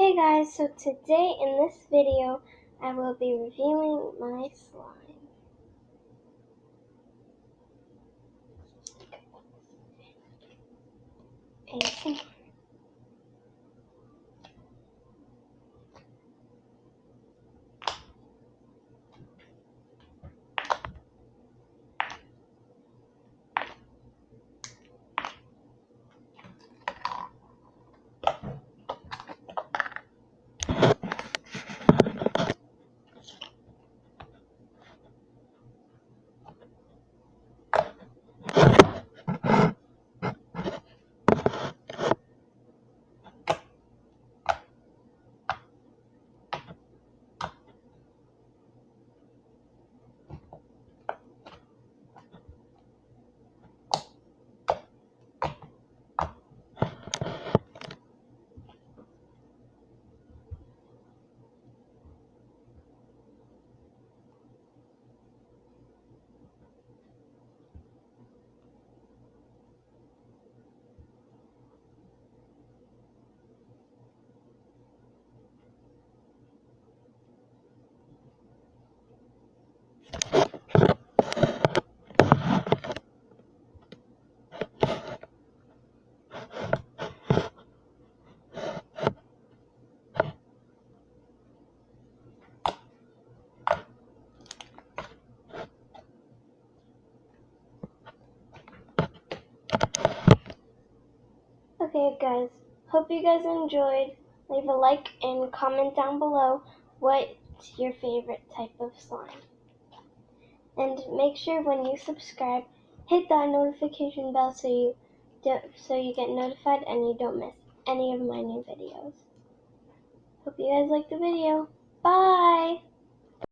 Hey guys, so today in this video I will be reviewing my slime. ASMR. Okay guys, hope you guys enjoyed. Leave a like and comment down below what's your favorite type of slime. And make sure when you subscribe, hit that notification bell so you get notified and you don't miss any of my new videos. Hope you guys liked the video. Bye!